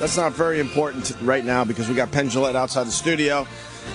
That's not very important right now because we got Penn Jillette outside the studio.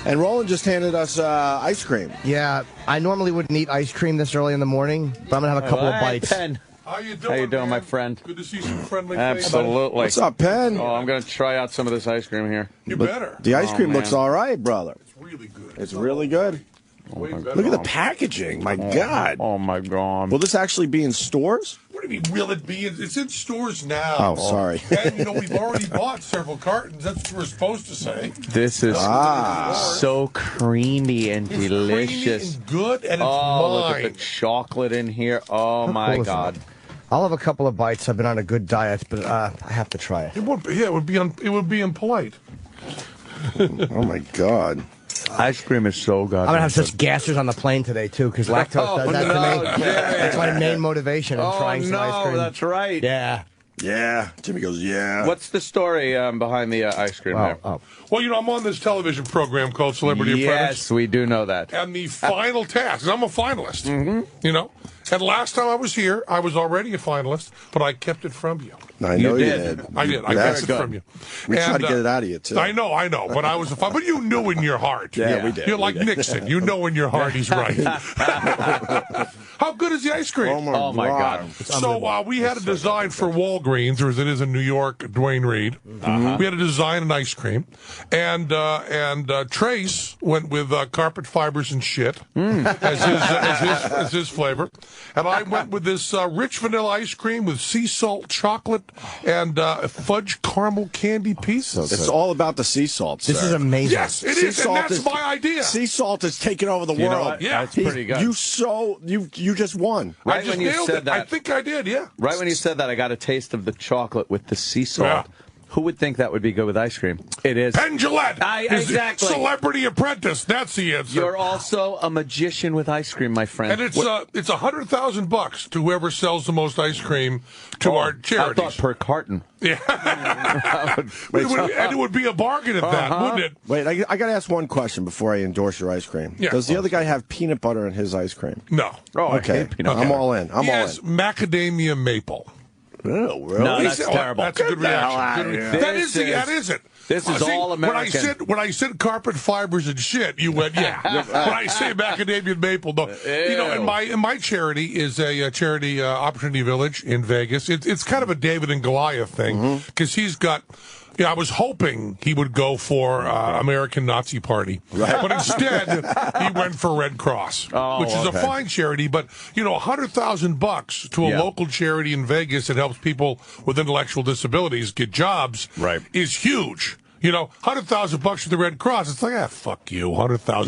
And Roland just handed us ice cream. Yeah, I normally wouldn't eat ice cream this early in the morning, but I'm going to have a couple of bites. Penn. How you doing, my friend? Good to see some friendly faces. Absolutely. What's up, Penn? Oh, I'm going to try out some of this ice cream here. You better. The ice cream looks all right, brother. It's really good. It's really good. Look at the packaging. My God. Oh, my God. Will this actually be in stores? What do you mean, will it be? It's in stores now. Oh, sorry. And, we've already bought several cartons. That's what we're supposed to say. This is so creamy and delicious. Creamy and good, and it's look mine. at the chocolate in here. Oh, my God. I'll have a couple of bites. I've been on a good diet, but I have to try it. It would be impolite. Oh, my God. Ice cream is so good. I'm going to have such gassers on the plane today, too, because lactose does that to me. That's my main motivation in trying some ice cream. That's right. Yeah. Yeah. Jimmy goes, yeah. What's the story behind the ice cream there? Well, I'm on this television program called Celebrity Apprentice. Yes, we do know that. And the final task, 'cause I'm a finalist, And last time I was here, I was already a finalist, but I kept it from you. I know you did. I did. I kept it from you. We tried to get it out of you, too. I know. But I was a But you knew in your heart. Yeah, we did. You're like Nixon. You know in your heart he's right. How good is the ice cream? Oh, my God. So we had a design for Walgreens, or as it is in New York, Dwayne Reed. We had to design an ice cream. And Trace went with carpet fibers and shit as his flavor. And I went with this rich vanilla ice cream with sea salt chocolate and fudge caramel candy pieces. It's all about the sea salt, sir. This is amazing. Yes, it is, and that's my idea. Sea salt is taking over the You know world. what? Yeah. That's pretty good. You just won. Right I just when you nailed said it. that, I think I did, yeah. Right when you said that, I got a taste of the chocolate with the sea salt. Yeah. Who would think that would be good with ice cream? It is. Penn Jillette. Exactly. Celebrity Apprentice. That's the answer. You're also a magician with ice cream, my friend. And it's $100,000 to whoever sells the most ice cream to our charities. I thought per carton. Yeah. And it would be a bargain at that, wouldn't it? Wait, I got to ask one question before I endorse your ice cream. Yeah. Does the other guy have peanut butter in his ice cream? No. Oh, Okay. I hate peanut I'm butter. all in. I'm He all has in. macadamia maple. Oh, really? No, that's Well, terrible. That's a good reaction. That is it. This is all American. When I said carpet fibers and shit, you went, yeah. When I say macadamia and maple, no. And my charity is a charity Opportunity Village in Vegas. It's kind of a David and Goliath thing because he's got. Yeah, I was hoping he would go for American Nazi Party, but instead he went for Red Cross, which is a fine charity. But $100,000 to a local charity in Vegas that helps people with intellectual disabilities get jobs is huge. $100,000 to the Red Cross. It's like, fuck you, $100,000.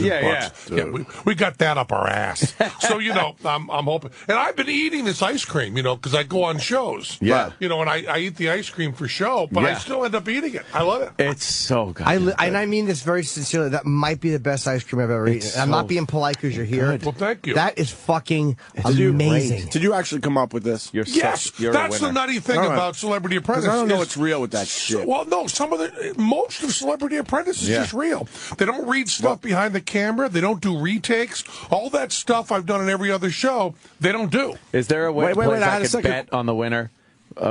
Yeah, we got that up our ass. So I'm hoping, and I've been eating this ice cream, because I go on shows. Yeah, and I eat the ice cream for show, but I still end up eating it. I love it. It's so good. And I mean this very sincerely. That might be the best ice cream I've ever eaten. I'm not being polite because you're here. Well, thank you. That is fucking amazing. Did you actually come up with this? You're that's the nutty thing about Celebrity Apprentice. I don't know what's real with that shit. Well, no, most of Celebrity Apprentice is just real. They don't read stuff behind the camera. They don't do retakes. All that stuff I've done in every other show, they don't do. Is there a way I could second. bet on the winner?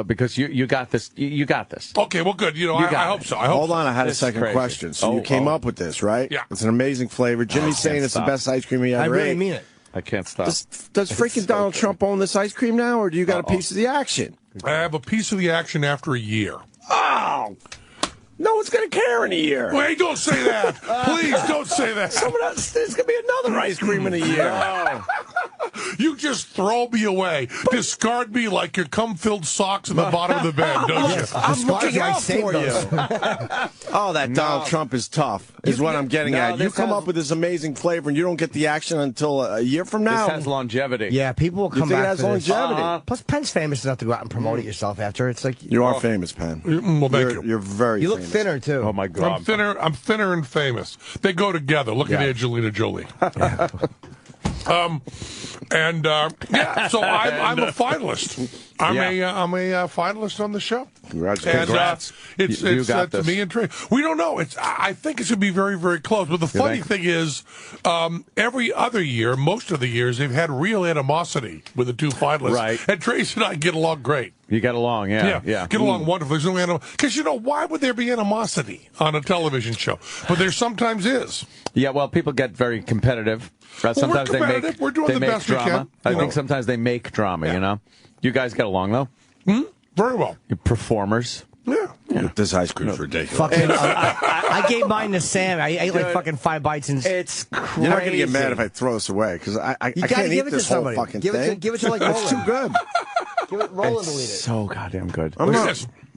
Because you got this. You got this. Okay, well, good. I hope so. Hold on, I had a second question. So you came up with this, right? Yeah. It's an amazing flavor. Jimmy's saying it's the best ice cream he ever ate. I really mean it. I can't stop. Does freaking Donald Trump own this ice cream now, or do you got a piece of the action? I have a piece of the action after a year. Oh! No one's going to care in a year. Wait, don't say that. Please don't say that. There's going to be another ice cream in a year. You just throw me away. Discard me like your cum-filled socks in the bottom of the bed, don't you? I'm looking out for you. Oh, that Donald Trump is tough, is what I'm getting at. You come up with this amazing flavor, and you don't get the action until a year from now. This has longevity. Yeah, people will come think back it has for this. longevity? Plus, Penn's famous enough to go out and promote it yourself after. It's like You are famous, Penn. Well, thank you. You're very you look famous. thinner too. Oh my God. I'm thinner and famous. They go together. Look at Angelina Jolie. So I'm a finalist. I'm a finalist on the show. Congrats. And it's to me and Trey. We don't know. I think it should be very, very close. But the funny thing is, every other year, most of the years, they've had real animosity with the two finalists. Right. And Trace and I get along great. You get along, yeah. Get along wonderfully. There's no animosity. Because, why would there be animosity on a television show? But there sometimes is. Yeah, well, people get very competitive. Sometimes we're competitive. We're doing the best drama. we can. I think sometimes they make drama, You guys get along, though? Very well. You're performers. Yeah. This ice cream's ridiculous. Fucking, I gave mine to Sam. I ate like fucking 5 bites. And It's crazy. You're not going to get mad if I throw this away, because I can't eat this whole fucking thing. Give it to like It's too good. Give it Roland to eat it. So goddamn good.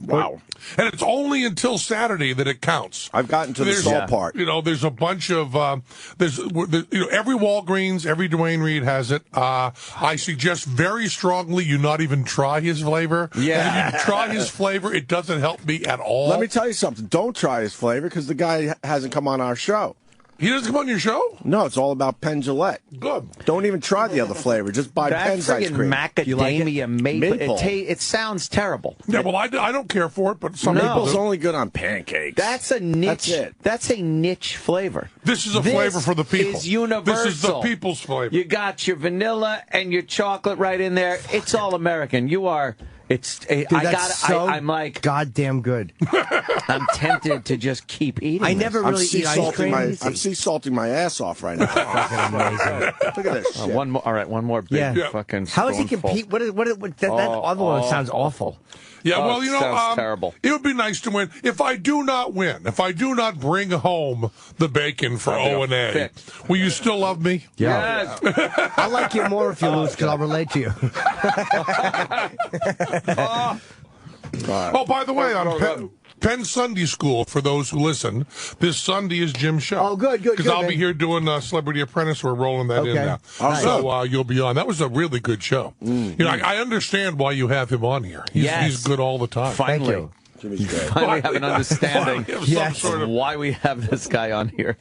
Wow. And it's only until Saturday that it counts. I've gotten to the salt part. There's a bunch of, every Walgreens, every Dwayne Reed has it. I suggest very strongly you not even try his flavor. Yeah. And if you try his flavor, it doesn't help me at all. Let me tell you something. Don't try his flavor, because the guy hasn't come on our show. He doesn't come on your show? No, it's all about Penn Jillette. Good. Don't even try the other flavor. Just buy Penn's ice cream. Macadamia maple. It sounds terrible. Yeah, well, I don't care for it, but some Maple's people do. only good on pancakes. That's a niche. That's it. That's a niche flavor. This is a flavor for the people. Is universal. This is the people's flavor. You got your vanilla and your chocolate right in there. It's all American. You are. Dude, I'm like goddamn good. I'm tempted to just keep eating. I never really eat ice cream. I'm sea salting my ass off right now. Fucking amazing. Look at this. One more. All right, one more big fucking. How does he spoonful. compete? That other one sounds awful. Yeah, well, sounds terrible. It would be nice to win. If I do not win, if I do not bring home the bacon for O&A, will you still love me? Yeah. Yes. I like you more if you lose, because I'll relate to you. Oh, by the way, on Penn Sunday School, for those who listen, this Sunday is Jim's show. Oh, good. Because I'll be here doing Celebrity Apprentice. We're rolling that in now. Nice. So you'll be on. That was a really good show. I understand why you have him on here. He's good all the time. Finally. Thank you. Finally have an understanding of why we have this guy on here.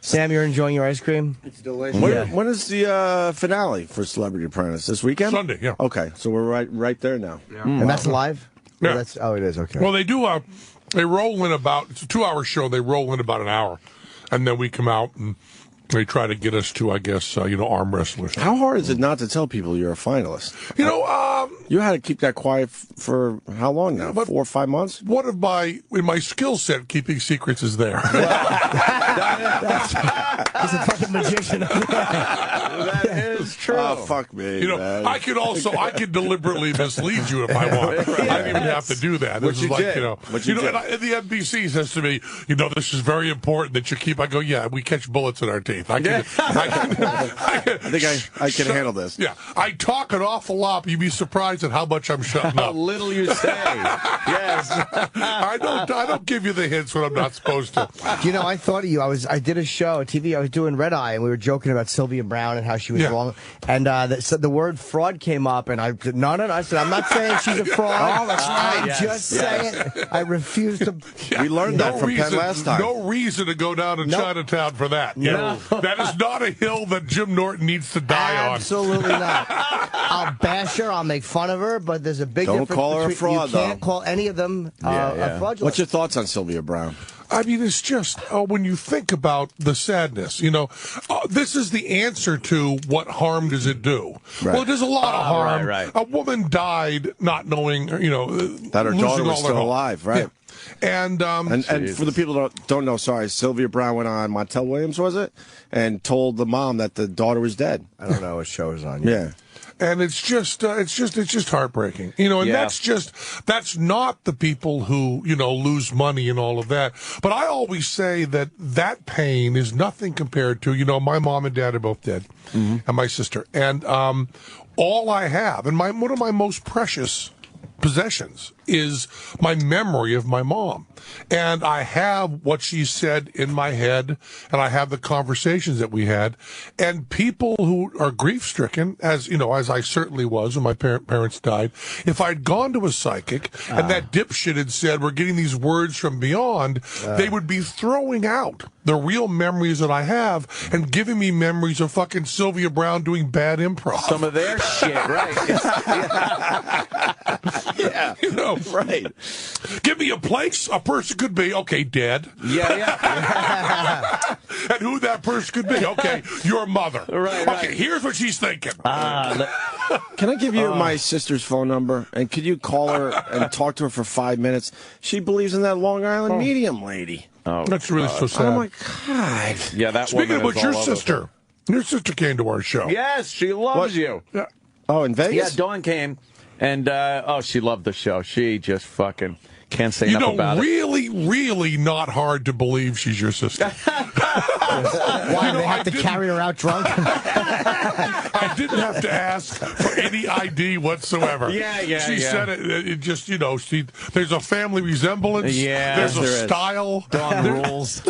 Sam, you're enjoying your ice cream? It's delicious. When is the finale for Celebrity Apprentice? This weekend? Sunday, yeah. Okay, so we're right there now. Yeah. And that's live? Yeah. It is, okay. Well, they do they roll in it's a 2-hour show. They roll in about an hour. And then we come out and they try to get us to, I guess, arm wrestlers. How hard is it not to tell people you're a finalist? You had to keep that quiet for how long now? 4 or 5 months? What if my skill set keeping secrets is there? He's a fucking magician. That is true. Oh, fuck me. Man. I could deliberately mislead you if I want. I don't even have to do that. This is like, and the NBC says to me, this is very important that you keep. I go, yeah, we catch bullets in our teeth. I think I can handle this. Yeah, I talk an awful lot. But you'd be surprised at how much I'm shutting up. How little you say. Yes. I don't give you the hints when I'm not supposed to. I thought of you. I did a show, a TV. I was doing Red Eye, and we were joking about Sylvia Brown and how she was wrong. And the word fraud came up, and I said, no. I said, I'm not saying she's a fraud. I'm just saying I refuse to. We learned that from Penn last time. No reason to go down to Chinatown for that. No. That is not a hill that Jim Norton needs to die on. Absolutely not. I'll bash her. I'll make fun of her. But there's a big difference. Don't call her a fraud, You can't call any of them a fraudulent. What's your thoughts on Sylvia Brown? I mean, it's just, when you think about the sadness, this is the answer to what harm does it do? Right. Well, it does a lot of harm. Right. A woman died not knowing, that her daughter was still alive, right? Yeah. And for the people that don't know, Sylvia Brown went on Montel Williams, was it? And told the mom that the daughter was dead. I don't know what show is on. Yeah. And it's just heartbreaking, and that's not the people who, lose money and all of that. But I always say that pain is nothing compared to, my mom and dad are both dead, and my sister. And all I have, and one of my most precious possessions is my memory of my mom. And I have what she said in my head, and I have the conversations that we had. And people who are grief-stricken, as I certainly was when my parents died, if I'd gone to a psychic and that dipshit had said, we're getting these words from beyond, they would be throwing out the real memories that I have and giving me memories of fucking Sylvia Brown doing bad improv. Some of their shit, right. Yeah. Right. Give me a place a person could be. Okay, dead. Yeah. And who that person could be. Okay, your mother. Right. Okay, here's what she's thinking. Can I give you my sister's phone number? And could you call her and talk to her for 5 minutes? She believes in that Long Island medium lady. Oh, that's really so sad. Oh, my God. Yeah, that Speaking of woman which, your sister came to our show. Yes, she loves you. Yeah. Oh, in Vegas? Yeah, Dawn came, and she loved the show. She just fucking can't say enough about it. Really not hard to believe she's your sister. Why, they have to carry her out drunk? I didn't have to ask for any ID whatsoever. She said it just, there's a family resemblance. Yeah, there's a style. Dawn rules.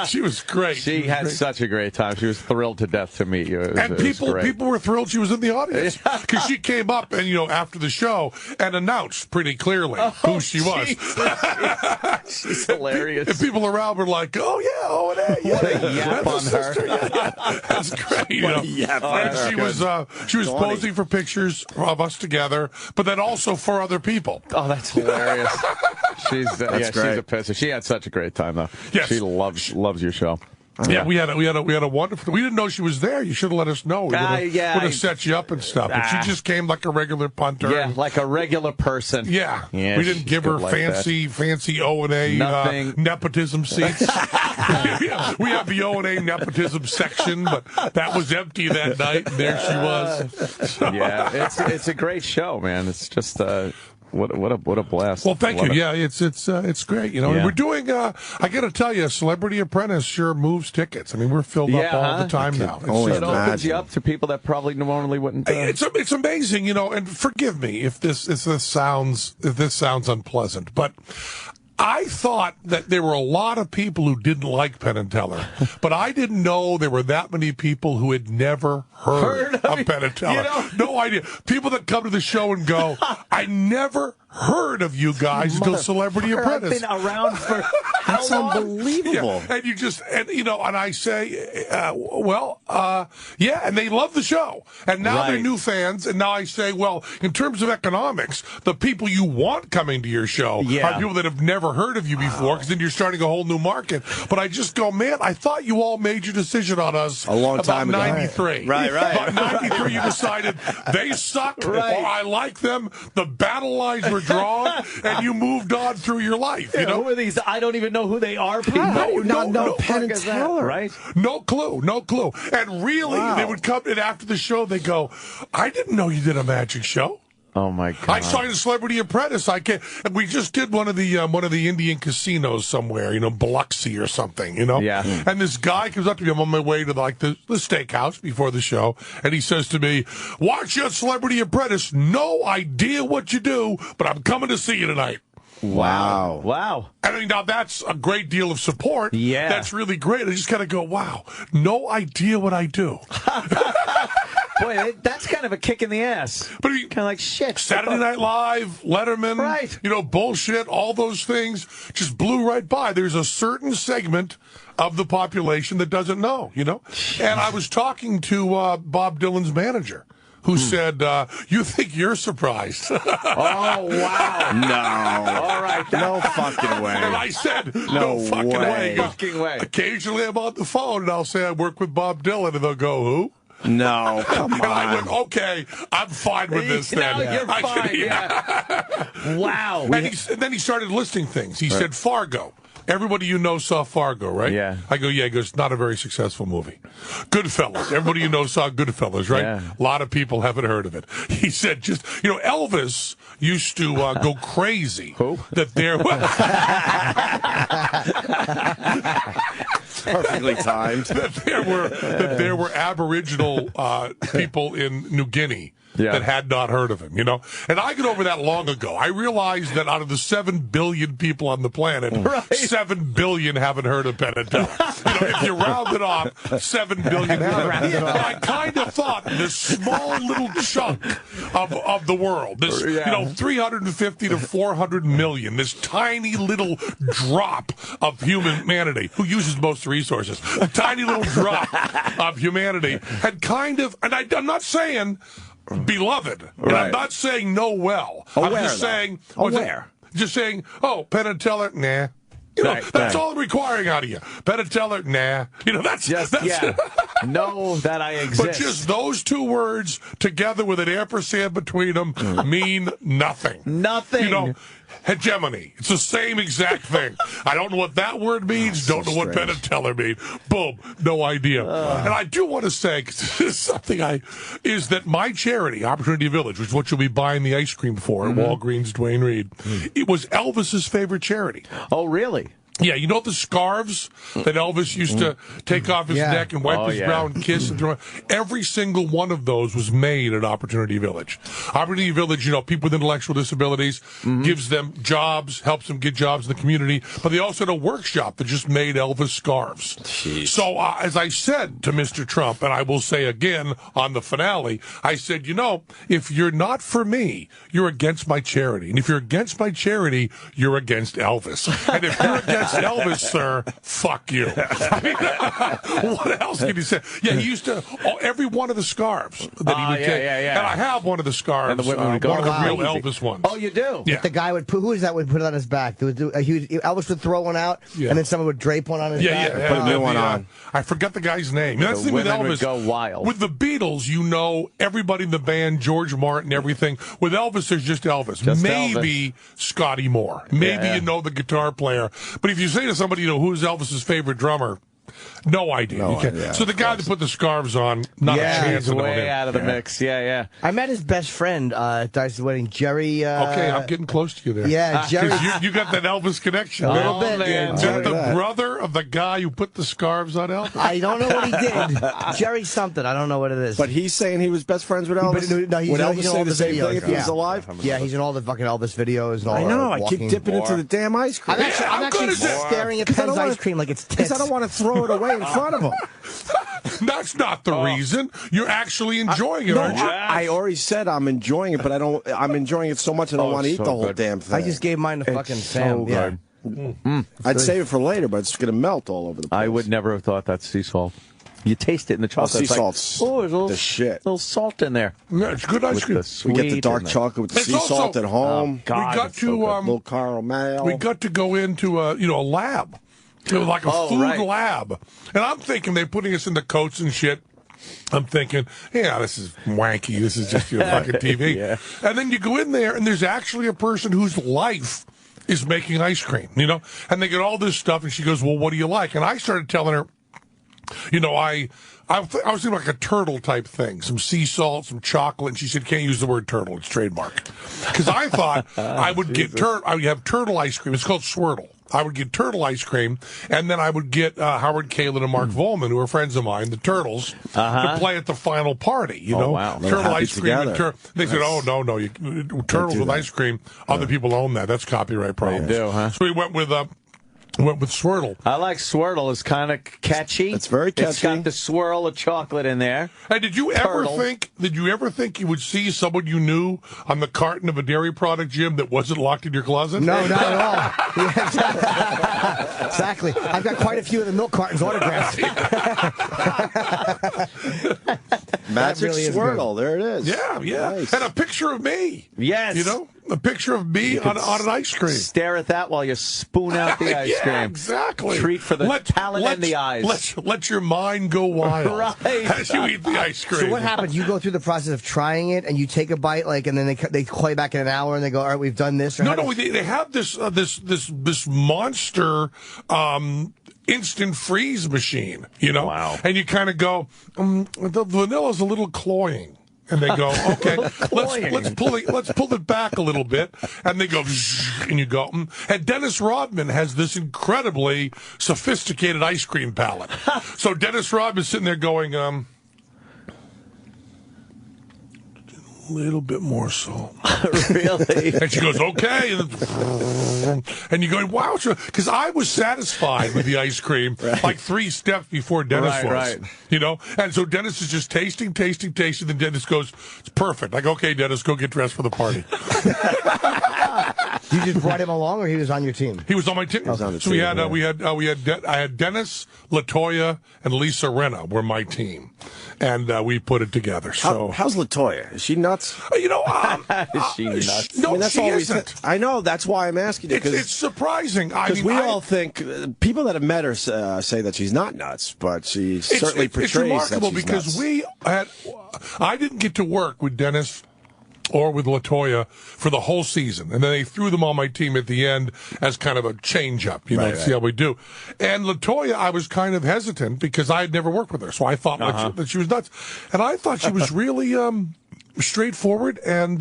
She was great. She had such a great time. She was thrilled to death to meet you. People were thrilled she was in the audience because she came up and, after the show and announced pretty clearly who she was. She's hilarious. And people around were like, oh, yeah, O&A. What a yap on her. Yeah. That's great. And she was posing for pictures of us together, but then also for other people. Oh, that's hilarious. She's great. She's a pisser. She had such a great time though. Yes. She loves your show. Yeah, we had a wonderful. We didn't know she was there. You should have let us know. We would have set you up and stuff. But she just came like a regular punter. Yeah, like a regular person. Yeah, yeah, we didn't give her like fancy O&A nepotism seats. We have the O&A nepotism section, but that was empty that night. And there she was. Yeah, it's a great show, man. It's just. What a blast! Well, thank you. Yeah, it's great. And we're doing. I got to tell you, Celebrity Apprentice sure moves tickets. I mean, we're filled up all the time now. It opens you up to people that probably normally wouldn't. It's amazing, And forgive me if this sounds unpleasant, but I thought that there were a lot of people who didn't like Penn and Teller, but I didn't know there were that many people who had never heard of Penn and Teller. No idea. People that come to the show and go, I never heard of you guys until Celebrity Apprentice. I've been around for That's unbelievable. Yeah. And I say, and they love the show. And now they're new fans. And now I say, well, in terms of economics, the people you want coming to your show are people that have never heard of you before, because then you're starting a whole new market. But I just go, man, I thought you all made your decision on us a long time about ago. 93. Right. About 93, you decided they suck or I like them. The battle lines were drawn, and you moved on through your life. Who are these? I don't even know who they are. People. How do you not know Penn and Teller? Right? No clue. And really, they would come in after the show. They go, I didn't know you did a magic show. Oh my God! I signed a Celebrity Apprentice. And we just did one of the Indian casinos somewhere, Biloxi or something, Yeah. And this guy comes up to me. I'm on my way to the steakhouse before the show, and he says to me, "Watch your Celebrity Apprentice. No idea what you do, but I'm coming to see you tonight." Wow. And now that's a great deal of support. Yeah. That's really great. I just kind of go, wow, no idea what I do. Boy, that's kind of a kick in the ass. But kind of like shit. Saturday Night Live, Letterman, bullshit, all those things just blew right by. There's a certain segment of the population that doesn't know, And I was talking to Bob Dylan's manager, who said, you think you're surprised. Oh, wow. No. All right. No fucking way. And I said, no fucking way. No fucking way. Occasionally I'm on the phone, and I'll say I work with Bob Dylan, and they'll go, who? No, come on. And I went, okay, I'm fine with this then. No, you're fine, Wow. And then he started listing things. He said, Fargo. Everybody saw Fargo, right? Yeah. I go, yeah. He goes, not a very successful movie. Goodfellas. Everybody saw Goodfellas, right? Yeah. A lot of people haven't heard of it. He said, Elvis used to go crazy. Who? That there Perfectly timed. that there were Aboriginal people in New Guinea that had not heard of him, you know? And I got over that long ago. I realized that out of the 7 billion people on the planet, 7 billion haven't heard of Penn and Teller. You know, if you round it off, 7 billion haven't. And I kind of thought this small little chunk of the world, this, 350 to 400 million, this tiny little drop of humanity, who uses most resources, a tiny little drop of humanity, had kind of, and I'm not saying beloved, and I'm not saying know well. I'm just saying, just saying, oh, Penn and Teller, nah. You know, that's all I'm requiring out of you. Penn and Teller, nah. You know, that's know that I exist. But just those two words together with an ampersand between them mean nothing. Nothing. You know, hegemony. It's the same exact thing. I don't know what that word means. Don't know what Penn and Teller mean. Boom. No idea. And I do want to say, something is that my charity, Opportunity Village, which is what you'll be buying the ice cream for at Walgreens, Duane Reade, it was Elvis's favorite charity. Oh, really? Yeah, you know the scarves that Elvis used to take off his neck and wipe his brow and kiss and throw? Every single one of those was made at Opportunity Village. Opportunity Village, you know, people with intellectual disabilities, gives them jobs, helps them get jobs in the community, but they also had a workshop that just made Elvis scarves. Jeez. So, as I said to Mr. Trump, and I will say again on the finale, I said, you know, if you're not for me, you're against my charity. And if you're against my charity, you're against Elvis. And if you're against Elvis, sir, fuck you. I mean, what else can you say? Yeah, he used to, every one of the scarves that he would take. And I have one of the scarves, and the women would go, one of the real Elvis ones. Oh, you do? Yeah. The guy would put, who is that would put it on his back? Elvis would throw one out, and then someone would drape one on his back. Put a new one on. I forget the guy's name. That's the thing with Elvis. Would go wild. With the Beatles, you know everybody in the band, George Martin, everything. With Elvis, there's just Elvis. Maybe Scotty Moore. Maybe you know the guitar player. But if you say to somebody, you know, who's Elvis's favorite drummer? No idea. So the guy that put the scarves on, not a chance he's to know way him. out of the mix. I met his best friend at Dice's wedding, Jerry. Okay, I'm getting close to you there. Yeah, Jerry. You got that Elvis connection. A little bit. Man. Is that the brother of the guy who put the scarves on Elvis? I don't know what he did. Jerry something. I don't know what it is. But he's saying he was best friends with Elvis? Would Elvis say the same thing if he was alive? Yeah, he's in all the fucking Elvis videos. And all I know. I keep dipping into the damn ice cream. I'm actually staring at Penn's ice cream like it's tits. Because I don't want to throw it away in front of him. That's not the reason. You're actually enjoying it, aren't you? I already said I'm enjoying it, but I'm enjoying it so much I don't want to eat the whole damn thing. I just gave mine to fucking Sam. I'd save it for later, but it's going to melt all over the place. I would never have thought that's sea salt. You taste it in the chocolate. Sea salt's there's the shit. little salt in there. Yeah, it's good ice cream. We get the dark chocolate with the sea salt at home. God, we got to little caramel. We got to go into a lab. It was like a food lab. And I'm thinking they're putting us in the coats and shit. I'm thinking, this is wanky. This is just your fucking TV. And then you go in there, and there's actually a person whose life is making ice cream, you know? And they get all this stuff, and she goes, well, what do you like? And I started telling her, you know, I was thinking like a turtle type thing, some sea salt, some chocolate. And she said, can't use the word turtle. It's trademarked. Because I thought I would I would have turtle ice cream. It's called Swirtle. I would get turtle ice cream, and then I would get Howard Kalin and Mark Volman, who are friends of mine, the Turtles, to play at the final party. You know, turtle ice cream. They said, "Oh no, turtles with ice cream. Other people own that. That's copyright problems." They do, huh? So we went with Swirtle. I like Swirtle. It's kind of catchy. It's very catchy. It's got the swirl of chocolate in there. Hey, did you ever think you would see someone you knew on the carton of a dairy product, Jim, that wasn't locked in your closet? No, not at all. Exactly. I've got quite a few of the milk cartons autographed. Magic really Swirl. There it is. Yeah. Nice. And a picture of me. Yes. You know? A picture of me on an ice cream. Stare at that while you spoon out the ice cream. Exactly. Treat for the palate and the eyes. Let your mind go wild as you eat the ice cream. So what happens? You go through the process of trying it, and you take a bite, and then they call you back in an hour, and they go, "All right, we've done this." Or no. They have this monster. Instant freeze machine, you know? Wow. And you kind of go, the vanilla's a little cloying. And they go, okay, let's pull it back a little bit. And they go, and you go, And Dennis Rodman has this incredibly sophisticated ice cream palate. So Dennis Rodman's sitting there going, little bit more salt. Really? And she goes, okay. And you go, wow. Because I was satisfied with the ice cream like 3 steps before Dennis was. Right. You know? And so Dennis is just tasting. Then Dennis goes, it's perfect. Like, okay, Dennis, go get dressed for the party. You just brought him along, or he was on your team? He was on my team. So I had Dennis, LaToya, and Lisa Rinna were my team, and we put it together. So how's LaToya? Is she nuts? You know, is she nuts? No, I mean, that's she always. isn't. I know. That's why I'm asking you. It's surprising. Because we all think people that have met her say that she's not nuts, but she certainly portrays that she's nuts. It's remarkable because I didn't get to work with Dennis or with LaToya for the whole season. And then they threw them on my team at the end as kind of a change-up, to see how we do. And LaToya, I was kind of hesitant because I had never worked with her, so I thought that she was nuts. And I thought she was really straightforward and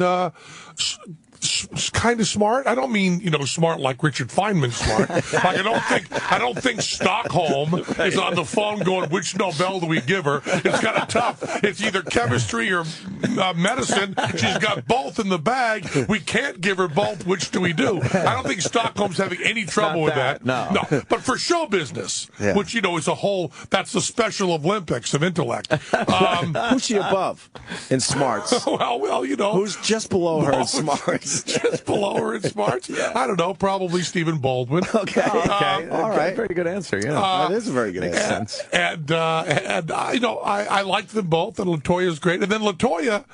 kind of smart. I don't mean, smart like Richard Feynman smart. Like I don't think Stockholm is on the phone going, which Nobel do we give her? It's kind of tough. It's either chemistry or medicine. She's got both in the bag. We can't give her both. Which do we do? I don't think Stockholm's having any trouble with that. No. But for show business, which, is a whole, that's the Special Olympics of intellect. Who's she above in smarts? Well, Who's just below her in smarts? Just below her in smarts? I don't know. Probably Stephen Baldwin. Okay. All right. Very good answer. Yeah, that is a very good answer. And I liked them both, and LaToya's great. And then LaToya,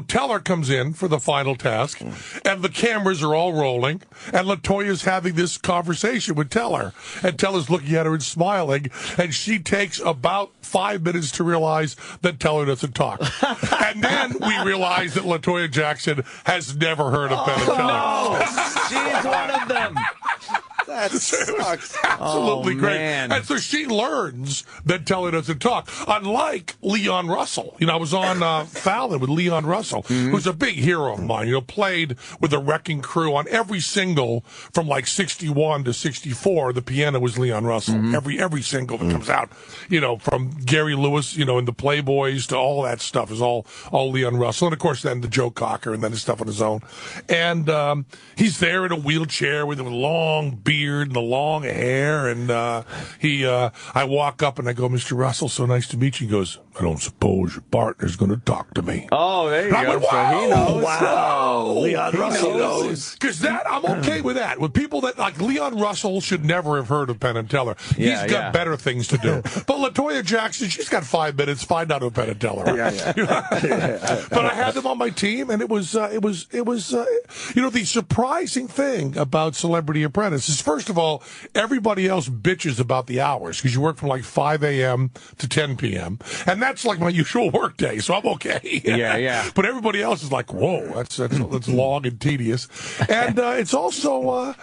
Teller comes in for the final task, and the cameras are all rolling, and LaToya's having this conversation with Teller, and Teller's looking at her and smiling, and she takes about 5 minutes to realize that Teller doesn't talk. And then we realize that LaToya Jackson has never heard of Penn of Teller. No, she's one of them. That sucks. Absolutely great. Man. And so she learns that Teller doesn't talk. Unlike Leon Russell. I was on Fallon with Leon Russell, who's a big hero of mine. Played with the Wrecking Crew on every single from like 61 to 64. The piano was Leon Russell. Every single that comes out, from Gary Lewis, in the Playboys to all that stuff is all Leon Russell. And of course then the Joe Cocker and then his stuff on his own. And he's there in a wheelchair with a long beard and the long hair, and I walk up and I go, Mr. Russell, so nice to meet you. He goes, I don't suppose your partner's going to talk to me. Oh, there you go. Went, wow, so he knows. Wow. Leon Russell knows. Because I'm okay with that. With people that, like Leon Russell, should never have heard of Penn and Teller. He's got better things to do. But LaToya Jackson, she's got 5 minutes. Find out who Penn and Teller are. But I had them on my team, and it was the surprising thing about Celebrity Apprentice is, first of all, everybody else bitches about the hours because you work from like 5 a.m. to 10 p.m. And that's like my usual work day, so I'm okay. Yeah. But everybody else is like, whoa, that's long and tedious. And it's also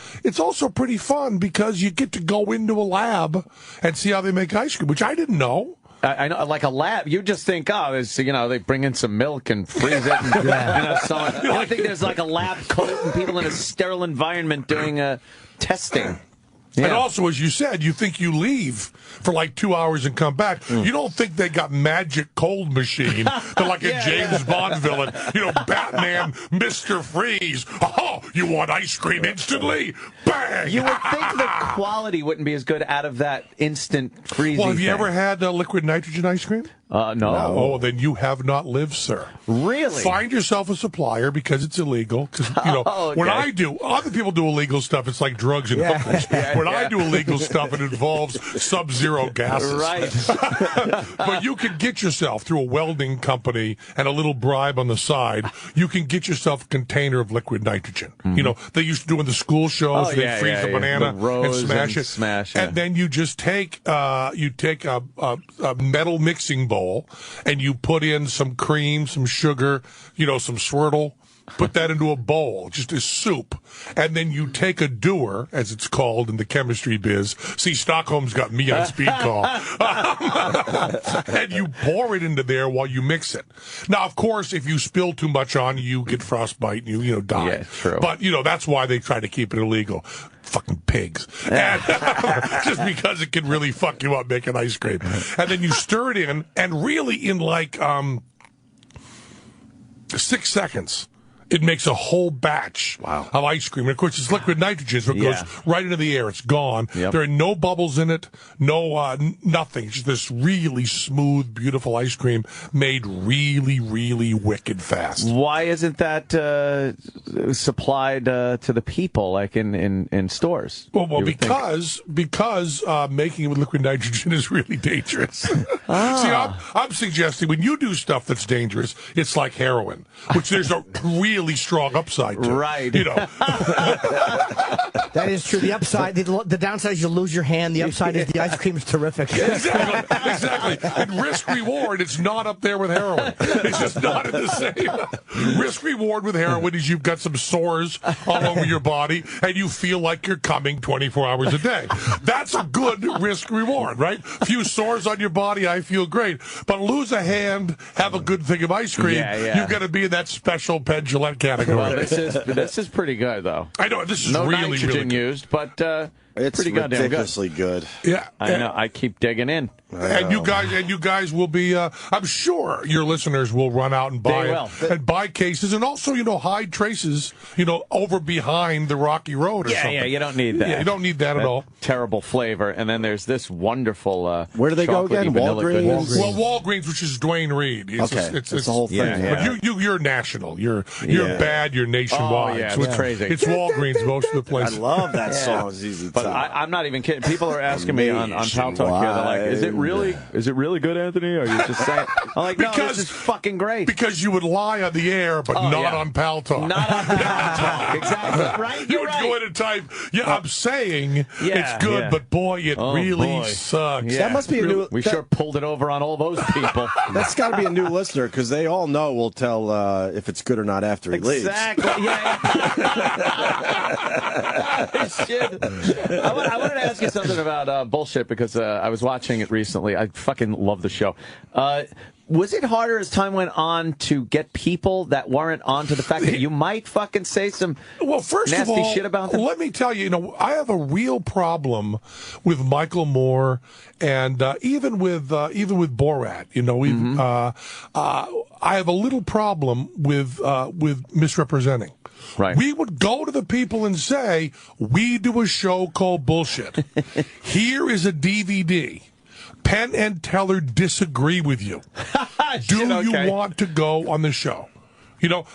pretty fun because you get to go into a lab and see how they make ice cream, which I didn't know. I know, like a lab. You just think, they bring in some milk and freeze it. And, I think there's like a lab coat and people in a sterile environment doing testing. Yeah. And also, as you said, you think you leave for like 2 hours and come back. You don't think they got magic cold machine. They're like a James Bond villain. Batman, Mr. Freeze. Oh, you want ice cream instantly? Bang! You would think the quality wouldn't be as good out of that instant freezing. Well, have you ever had liquid nitrogen ice cream? No. Oh, then you have not lived, sir. Really? Find yourself a supplier because it's illegal. Because when I do, other people do illegal stuff. It's like drugs and hookers. When I do illegal stuff, it involves sub-zero gases. Right. But you can get yourself through a welding company and a little bribe on the side. You can get yourself a container of liquid nitrogen. They used to do in the school shows. They freeze a banana and smash it, and then you just take a metal mixing bowl. And you put in some cream, some sugar, some swirtle, put that into a bowl, just as soup. And then you take a doer, as it's called in the chemistry biz. See, Stockholm's got me on speed call. And you pour it into there while you mix it. Now, of course, if you spill too much on, you get frostbite and you die. Yeah, true. But, that's why they try to keep it illegal. Fucking pigs. And, just because it can really fuck you up making ice cream. And then you stir it in, and really in like 6 seconds. It makes a whole batch of ice cream. And, of course, it's liquid nitrogen, so it goes right into the air. It's gone. Yep. There are no bubbles in it, no nothing. It's just this really smooth, beautiful ice cream made really, really wicked fast. Why isn't that supplied to the people, like in stores? Well, because making it with liquid nitrogen is really dangerous. See, I'm suggesting when you do stuff that's dangerous, it's like heroin, which there's a really strong upside to. Right. You know. That is true. The upside, the downside is you lose your hand. The upside is the ice cream is terrific. Exactly. And risk reward, it's not up there with heroin. It's just not in the same. Risk reward with heroin is you've got some sores all over your body and you feel like you're coming 24 hours a day. That's a good risk reward, right? Few sores on your body, I feel great. But lose a hand, have a good thing of ice cream. You've got to be in that special Penn Jillette category. Well, this is pretty good, though. I know this is no really nitrogen used, but it's pretty goddamn ridiculously good. Yeah, I know. I keep digging in. And you guys will be. I'm sure your listeners will run out and buy it and buy cases, and also hide traces, over behind the rocky road or something. Yeah, you don't need that. Yeah, you don't need that at all. Terrible flavor, and then there's this wonderful. Where do they go again? Walgreens. Well, Walgreens, which is Dwayne Reed. It's the whole thing. But you're national. You're bad. You're nationwide. Oh, yeah, so it's crazy. It's Walgreens most of the places. I love that song. But I'm not even kidding. People are asking me on Pal Talk here. They're like, is it really good, Anthony? Or are you just saying? I'm like, no, this is fucking great. Because you would lie on the air, but not on Pal Talk. Not on Pal Talk. Exactly. Right? You would go in and type, I'm saying it's good, but boy, it really sucks. Yeah. That must be a new... We sure pulled it over on all those people. That's got to be a new listener, because they all know we'll tell if it's good or not after he leaves. Exactly. Shit. I wanted to ask you something about bullshit, because I was watching it recently. I fucking love the show. Was it harder as time went on to get people that weren't onto the fact that you might fucking say some nasty shit about them? Let me tell you, I have a real problem with Michael Moore and even with Borat. I have a little problem with misrepresenting. Right. We would go to the people and say, we do a show called Bullshit. Here is a DVD. Penn and Teller disagree with you. Do you want to go on the show?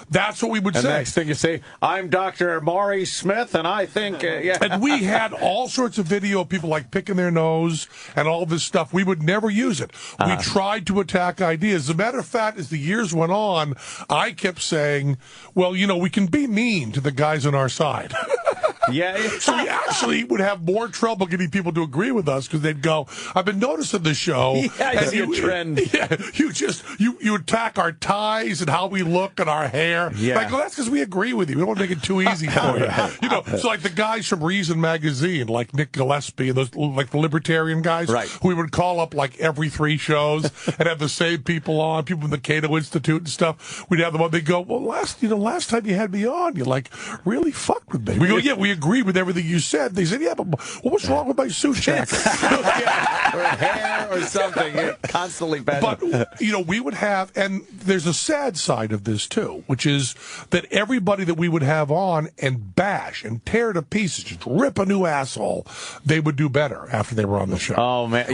That's what we would say. The next thing you say, I'm Dr. Maury Smith, and I think, And we had all sorts of video of people like picking their nose and all this stuff. We would never use it. We tried to attack ideas. As a matter of fact, as the years went on, I kept saying, well, we can be mean to the guys on our side. So we actually would have more trouble getting people to agree with us, because they'd go, I've been noticing the show. I see a trend. You attack our ties and how we look and our hair. I go, that's because we agree with you. We don't want to make it too easy for you. So like the guys from Reason Magazine, like Nick Gillespie and those, like the libertarian guys, who we would call up like every 3 shows and have the same people on, people from the Cato Institute and stuff. We'd have them on. They'd go, well, last time you had me on, you really fucked with me. We go, we agree with everything you said. They said, but what's wrong with my suit jacket? Or hair or something. You're constantly bad. But, we would have, and there's a sad side of this too, which is that everybody that we would have on and bash and tear to pieces, just rip a new asshole, they would do better after they were on the show. Oh, man.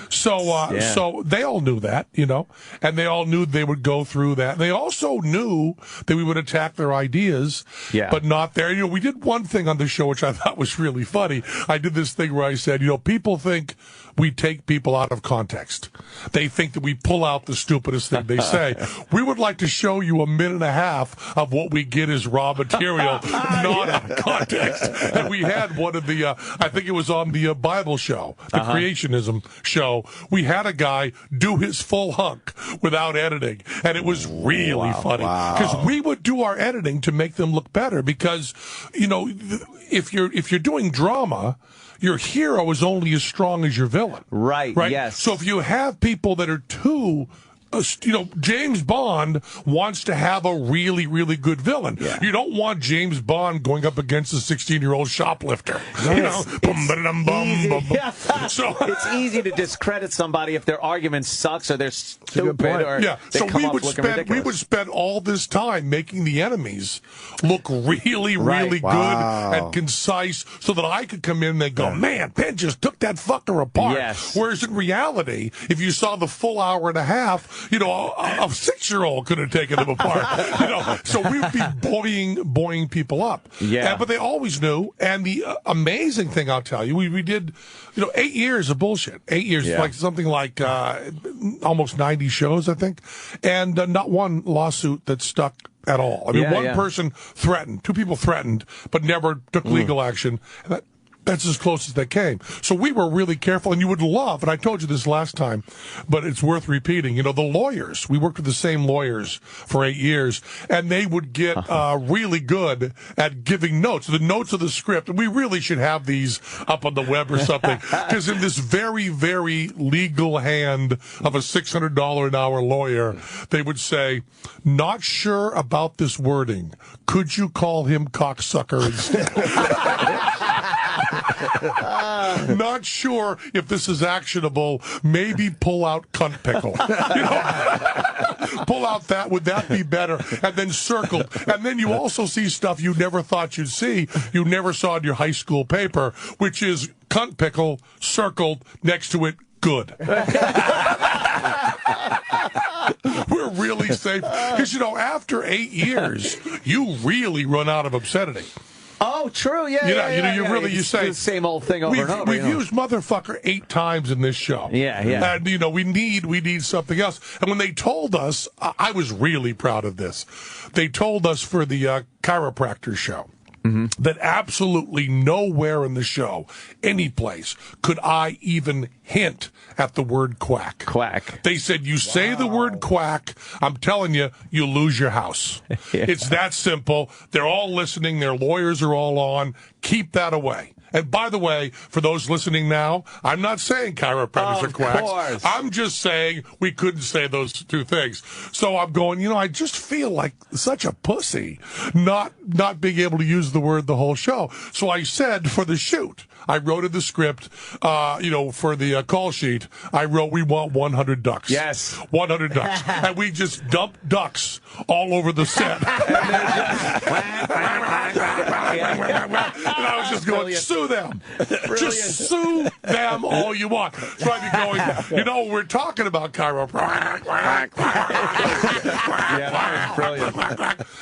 So they all knew that, and they all knew they would go through that. They also knew that we would attack their ideas, but not their, we did one thing on the show which I thought was really funny. I did this thing where I said, people think we take people out of context. They think that we pull out the stupidest thing they say. We would like to show you 1.5 minutes of what we get as raw material, not out of context. And we had one of the, I think it was on the Bible show, the creationism show. We had a guy do his full hunk without editing, and it was really funny, because we would do our editing to make them look better. Because if you're doing drama, your hero is only as strong as your villain. Right. Yes. So if you have people that are too James Bond wants to have a really, really good villain. Yeah. You don't want James Bond going up against a 16-year-old shoplifter. Yes, so it's easy to discredit somebody if their argument sucks or they're stupid. Or so we would spend all this time making the enemies look really, really good and concise, so that I could come in and go, man, Penn just took that fucker apart. Yes. Whereas in reality, if you saw the full hour and a half, a 6-year-old could have taken them apart. So we would be buoying people up. Yeah. But they always knew. And the amazing thing, I'll tell you, we did, 8 years of bullshit. 8 years, like something like almost 90 shows, I think, and not one lawsuit that stuck at all. I mean, one person threatened, 2 people threatened, but never took legal action. And that's as close as they came. So we were really careful, and you would love, and I told you this last time, but it's worth repeating, the lawyers, we worked with the same lawyers for 8 years, and they would get really good at giving notes, the notes of the script, and we really should have these up on the web or something, because in this very, very legal hand of a $600 an hour lawyer, they would say, not sure about this wording. Could you call him cocksucker instead? Not sure if this is actionable. Maybe pull out cunt pickle. Pull out that. Would that be better? And then circled. And then you also see stuff you never thought you'd see. You never saw in your high school paper, which is cunt pickle circled next to it. Good. We're really safe. Because, after 8 years, you really run out of obscenity. Oh, true. You say the same old thing over and over. We've used motherfucker 8 times in this show. Yeah. And we need something else. And when they told us, I was really proud of this. They told us for the chiropractor show that absolutely nowhere in the show, any place, could I even hint at the word quack. Quack. They said, you say the word quack, I'm telling you, you lose your house. It's that simple. They're all listening. Their lawyers are all on. Keep that away. And by the way, for those listening now, I'm not saying chiropractors are quacks. Course. I'm just saying we couldn't say those 2 things. So I'm going, I just feel like such a pussy not being able to use the word the whole show. So I said for the shoot, I wrote in the script, for the call sheet, I wrote, we want 100 ducks. Yes. 100 ducks. And we just dumped ducks all over the set. And I was just going, sue them. Brilliant. Just sue them all you want. So I'd be going, we're talking about chiropractic. That was brilliant.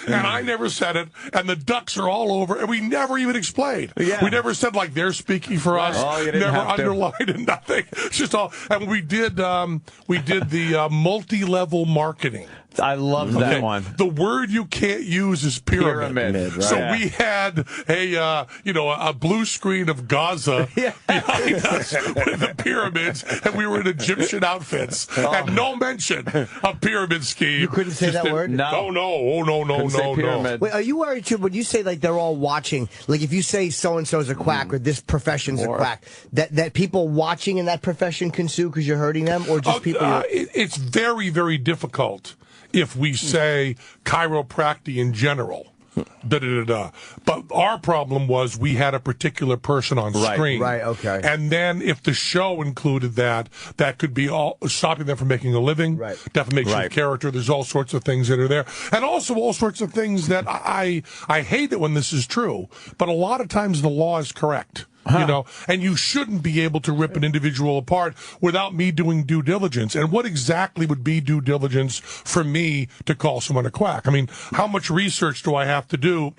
And I never said it, and the ducks are all over, and we never even explained. Yeah. We never said, they're speaking for us. Never underlined and nothing. It's just all, and we did the multi-level marketing. I love that one. The word you can't use is pyramid. Right. So we had a blue screen of Gaza behind us with the pyramids, and we were in Egyptian outfits. And no mention of pyramid scheme. You couldn't say that word? No. No. Wait, are you worried too when you say they're all watching? Like if you say so and so's a quack or this profession's a quack, that people watching in that profession can sue because you're hurting them, or just people? It's very, very difficult if we say chiropractic in general. But our problem was we had a particular person on screen. Right, okay. And then if the show included that could be all stopping them from making a living, defamation of character. There's all sorts of things that are there. And also all sorts of things that I hate it when this is true, but a lot of times the law is correct. And you shouldn't be able to rip an individual apart without me doing due diligence. And what exactly would be due diligence for me to call someone a quack? I mean, how much research do I have to do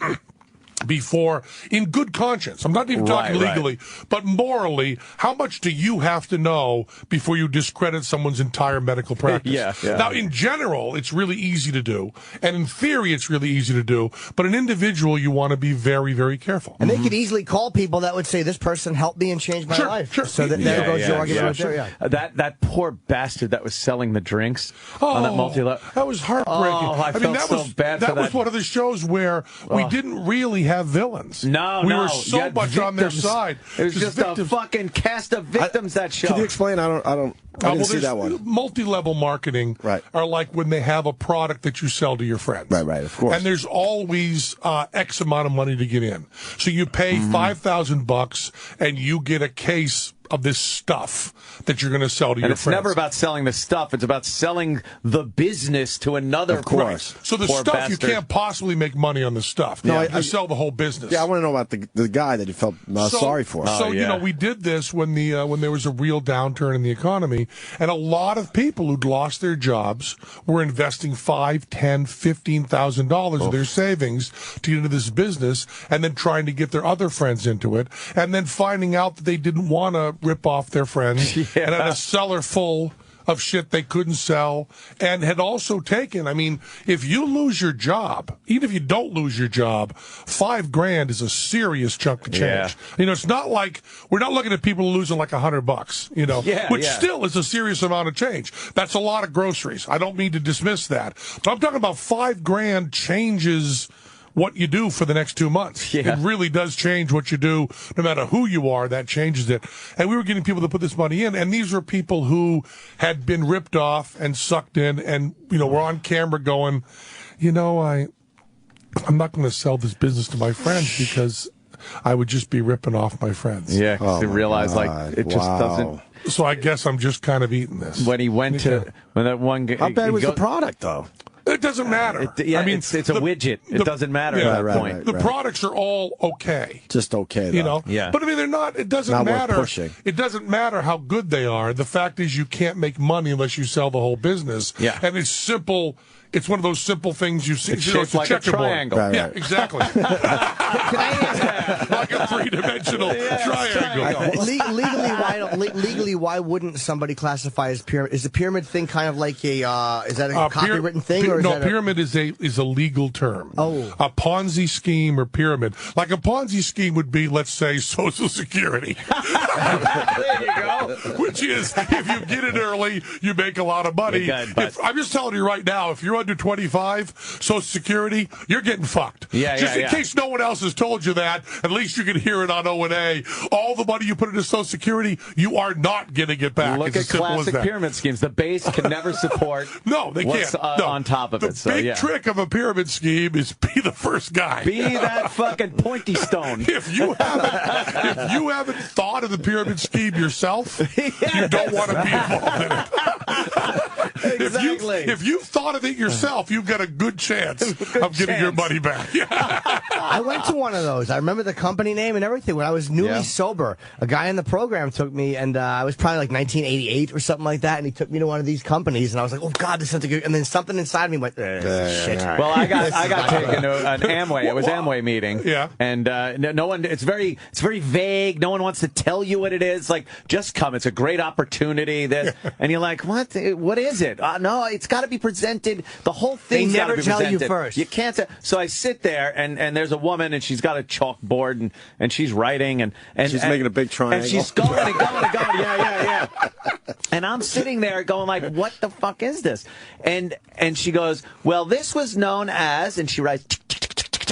before, in good conscience, I'm not even talking legally, but morally, how much do you have to know before you discredit someone's entire medical practice? Now, in general, it's really easy to do, and in theory, it's really easy to do, but an individual, you want to be very, very careful. And they could easily call people that would say, this person helped me and changed my life. Sure. So there goes your argument right there. That poor bastard that was selling the drinks on that multi-level. That was heartbreaking. I felt so bad for that. That was one of the shows where we didn't really have have villains. No, we no. were so much on their side. It was just a fucking cast of victims that show. Can you explain? I didn't see that one. Multi-level marketing are like when they have a product that you sell to your friends. Right, of course. And there's always X amount of money to get in. So you pay $5,000 and you get a case of this stuff that you're going to sell to your friends. And it's never about selling the stuff. It's about selling the business to another course. Right. So the Poor stuff, bastard. you can't possibly make money on the stuff. No, you sell the whole business. Yeah, I want to know about the guy that you felt sorry for. So, we did this when there was a real downturn in the economy, and a lot of people who'd lost their jobs were investing $5,000, $10,000, $15,000 of their savings to get into this business, and then trying to get their other friends into it, and then finding out that they didn't want to rip off their friends and had a cellar full of shit they couldn't sell, and had also taken, if you lose your job, even if you don't lose your job, $5,000 is a serious chunk of change. It's not like, we're not looking at people losing like $100, which still is a serious amount of change. That's a lot of groceries. I don't mean to dismiss that. But I'm talking about $5,000 changes what you do for the next 2 months. It really does change what you do. No matter who you are, that changes it. And we were getting people to put this money in, and these were people who had been ripped off and sucked in, and, were on camera going, I'm not going to sell this business to my friends because I would just be ripping off my friends. Yeah, because they realize, it just doesn't. So I guess I'm just kind of eating this. When he went to, when that one guy. How bad was the product, though? It doesn't matter. It's a widget. It doesn't matter at that point. The products are all okay. Just okay, though. But they're not. It doesn't matter. Worth pushing. It doesn't matter how good they are. The fact is, you can't make money unless you sell the whole business. Yeah. And it's simple. It's one of those simple things you see. It's shaped like a triangle. Yeah, exactly. Can I ask? Like a three-dimensional triangle. Legally, why wouldn't somebody classify as pyramid? Is the pyramid thing kind of like a is that a copywritten thing? Or Pyramid is a legal term. Oh. A Ponzi scheme or pyramid. Like a Ponzi scheme would be, let's say, Social Security. There you go. Which is, if you get it early, you make a lot of money. I'm just telling you right now, if you're under 25, Social Security, you're getting fucked. Just in case no one else has told you that, at least you can hear it on O&A. All the money you put into Social Security, you are not getting it back. Look at classic pyramid schemes. The base can never support no, they can't. On top of it. The big trick of a pyramid scheme is be the first guy. Be that fucking pointy stone. If you haven't thought of the pyramid scheme yourself, you don't want to be involved in it. Exactly. If you've thought of it yourself, you've got a good chance of getting your money back. I went to one of those. I remember the company name and everything. When I was newly sober, a guy in the program took me, and I was probably like 1988 or something like that, and he took me to one of these companies, and I was like, oh, God, this sounds good. And then something inside me went, shit. Well, I got taken to an Amway. It was Amway meeting. Yeah. And no one, it's very vague. No one wants to tell you what it is. Like, just come. It's a great opportunity. And you're like, what? What is it? No, it's got to be presented. The whole thing's got to be presented. They never tell you first. You can't. So I sit there, and there's a woman, and she's got a chalkboard, and she's writing, and she's making a big triangle. And she's going and going and going. Yeah. And I'm sitting there going like, what the fuck is this? And she goes, well, this was known as, and she writes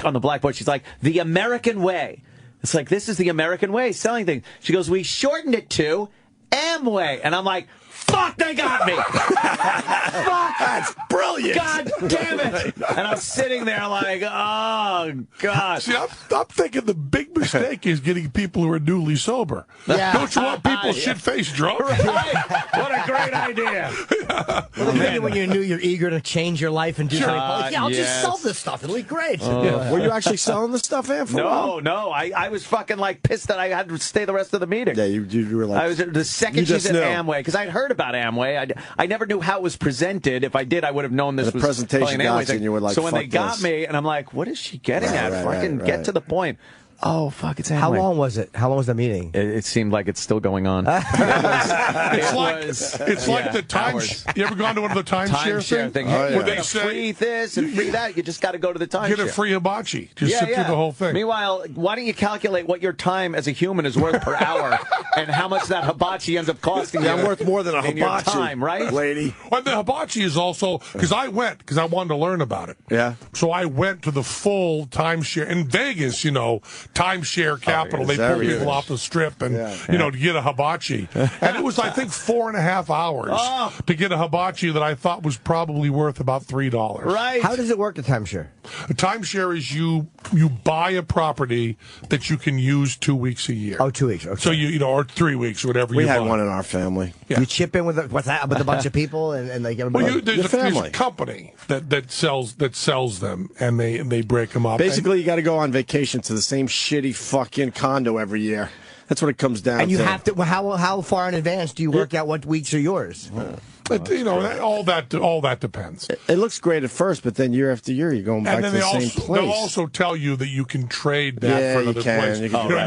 on the blackboard. She's like, the American way. It's like, this is the American way, selling things. She goes, we shortened it to Amway. And I'm like, fuck, they got me. Fuck. That's brilliant. God damn it. And I'm sitting there like, oh, God. See, I'm thinking the big mistake is getting people who are newly sober. Yeah. Don't you want people shit-faced drunk? Right. What a great idea. Well, maybe when you're new, you're eager to change your life and do something. I'll just sell this stuff. It'll be great. Were you actually selling the stuff, Ann? No. I was fucking like pissed that I had to stay the rest of the meeting. Yeah, you were like... I was the second she's at Amway, because I'd heard about Amway. I never knew how it was presented. If I did, I would have known this was the presentation got you, and you were like, so when they got me, and I'm like, what is she getting at? Fucking get to the point. Oh, fuck, it's How long was it? How long was the meeting? It seemed like it's still going on. It's like the time. You ever gone to one of the timeshare thing? Where they say free this and free that. You just got to go to the timeshare. Get a free hibachi. Just sit through the whole thing. Meanwhile, why don't you calculate what your time as a human is worth per hour and how much that hibachi ends up costing you? I'm worth more than a hibachi. Your time, right, lady? Well, the hibachi is also because I wanted to learn about it. Yeah. So I went to the full timeshare in Vegas. You know, timeshare capital. They pull people off the strip and to get a hibachi, and it was I think 4.5 hours to get a hibachi that I thought was probably worth about $3. Right. How does it work, the timeshare? A timeshare is you buy a property that you can use 2 weeks a year. Oh, 2 weeks. Okay. So or 3 weeks or whatever. We had one in our family. Yeah. You chip in with a bunch of people and like everybody. Well, there's a company that sells them and they break them up. Basically, you got to go on vacation to the same shitty fucking condo every year. That's what it comes down to. And you have to. Well, how far in advance do you work out what weeks are yours? But, all that depends. It looks great at first, but then year after year, you're going back to the same place. They'll also tell you that you can trade that for another place.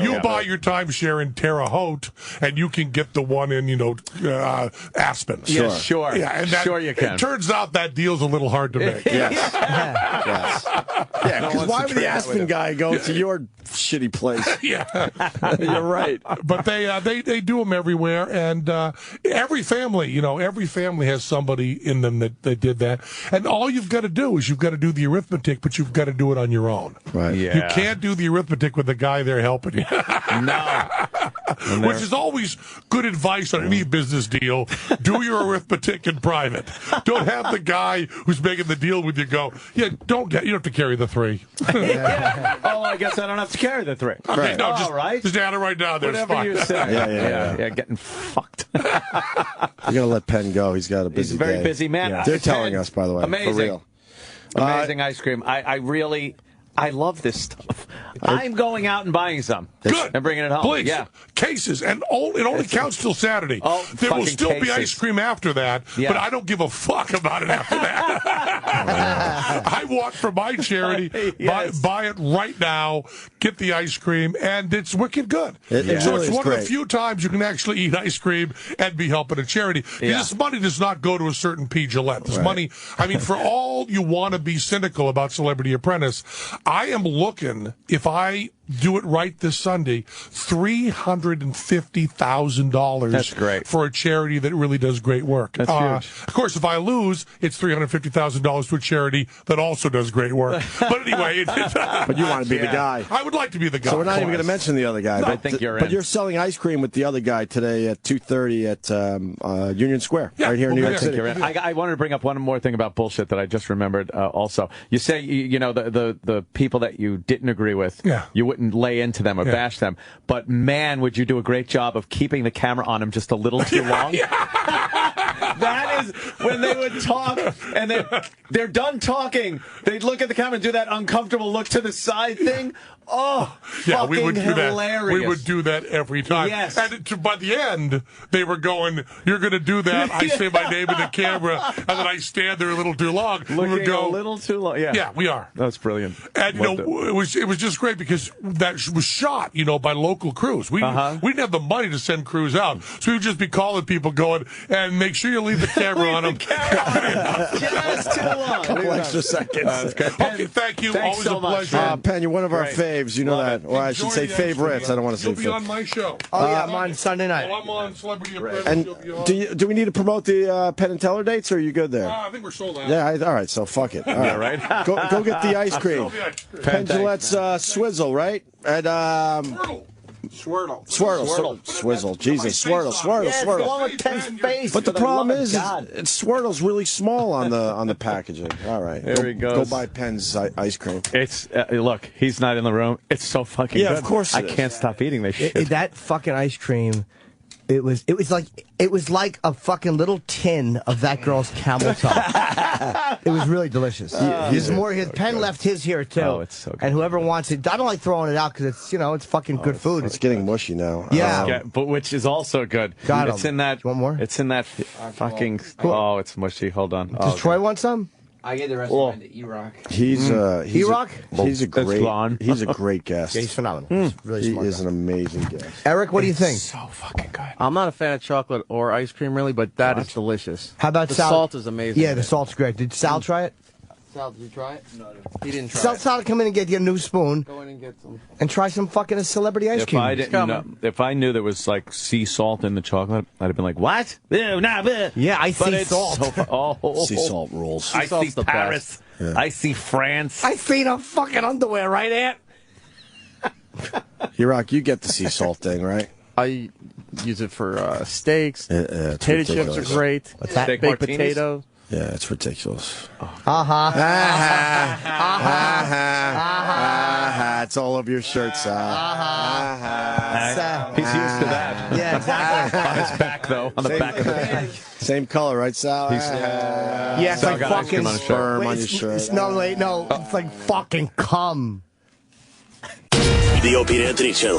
You buy your timeshare in Terre Haute, and you can get the one in, Aspen. Yes, sure. Yeah, and sure you can. It turns out that deal's a little hard to make. Yes. Yes. Yeah, because why would the Aspen guy go to your shitty place? Yeah. You're right. But they do them everywhere, and every family has somebody in them that did that. And all you've got to do is you've got to do the arithmetic, but you've got to do it on your own. Right. Yeah. You can't do the arithmetic with the guy there helping you. No. Which is always good advice on any business deal. Do your arithmetic in private. Don't have the guy who's making the deal with you go, you don't have to carry the 3. Oh, I guess I don't have to carry the 3. Okay, right. no, just down it right now. There's whatever fine. you say. Yeah, getting fucked. We're gonna let Penn go. He's got a busy He's a very day. busy man. Yeah. They're telling us, by the way, amazing, for real. amazing ice cream. I love this stuff. I'm going out and buying some. Good. And bringing it home. Please. Yeah. Cases. And it only counts till Saturday. Oh, there will still cases. be ice cream after that, Yeah. but I don't give a fuck about it after that. I want for my charity, Yes. buy it right now, get the ice cream, and it's wicked good. It So really it's is one of great. the few times you can actually eat ice cream and be helping a charity. Yeah. This money does not go to a certain Penn Jillette. This money, for all you want to be cynical about Celebrity Apprentice, I am looking, if I do it right this Sunday, $350,000. That's great. For a charity that really does great work. That's huge. Of course, if I lose, it's $350,000 to a charity that also does great work. But anyway, But you want to be the guy. I would like to be the guy. So we're not even going to mention the other guy. No. But, I think you're in. But you're selling ice cream with the other guy today at 2:30 at Union Square, right here in New York City. I wanted to bring up one more thing about bullshit that I just remembered. Also, you say the people that you didn't agree with, you wouldn't lay into them or bash them, but man, would you do a great job of keeping the camera on them just a little too long. That is when they would talk and they're done talking. They'd look at the camera and do that uncomfortable look to the side thing. Oh, yeah, we would do hilarious. that. We would do that every time. Yes. And by the end, they were going, "You're going to do that." I say my name in the camera, and then I stand there a little too long. Looking we would go a little too long. Yeah, yeah, we are. That's brilliant. And it was just great because that was shot, by local crews. We didn't have the money to send crews out, so we would just be calling people, going, and make sure you leave the camera on them. Just too long. A couple extra seconds. Okay, thank you. Thanks Always so a pleasure. much, Penn, you're one of our Great. faves. You know Love that. Or I should Enjoy say the ice cream, favorites. I don't want to say You'll be on my show. Oh, yeah, I'm on Sunday night. Well, I'm on Celebrity Apprentice. And You'll be on. do we need to promote the Penn and Teller dates, or are you good there? I think we're sold out. Yeah, all right, so fuck it. All right. right. Go get the ice cream. Penn Jillette's Swizzle, right? And Swizzle. Jesus, Swirtle. Yes, the one with Penn's face. But the for problem love of is, God. Swirtle's really small on the packaging. All right, There he goes. Go buy Penn's ice cream. It's look, he's not in the room. It's so fucking Yeah, good. of course I it is. can't stop eating this shit. That fucking ice cream. It was like a fucking little tin of that girl's camel toe. It was really delicious. Penn left his here too. Oh, it's so good. And whoever wants it, I don't like throwing it out because it's fucking good food. It's getting mushy now. Yeah. But which is also good. Got it's 'em. in that. You want more? It's in that fucking. Oh, it's mushy. Hold on. Does Troy want some? I gave the rest of mine to E-Rock. He's a great guest. Yeah, he's phenomenal. He's really smart. He is an amazing guest. Eric, what do you think? So fucking good. I'm not a fan of chocolate or ice cream, really, but that is delicious. How about the Sal? salt is amazing. Yeah, the salt's great. Did Sal try it? Sal, did you try it? No, he didn't try it. Sal, come in and get you a new spoon. Go in and get some. And try some fucking celebrity ice cream. If I knew there was like sea salt in the chocolate, I'd have been like, "What? Ew, nah, bleh." Yeah, I see salt. Sea salt rules. I see Paris. Yeah. I see France. I see the fucking underwear, right, Aunt? E-Rock, you get the sea salt thing, right? I use it for steaks. It's Potato chips ridiculous. are great. What's that? Steak Baked martinis? potatoes. Yeah, it's ridiculous. It's all over your shirt, Sal. He's used to that. Yeah, exactly. On his back, though. On the back of the Same color, right, Sal? Yeah, it's Sal like got ice cream fucking on his shirt. Sperm on your shirt. No, wait, no. It's like fucking cum. The Opie and Anthony Show.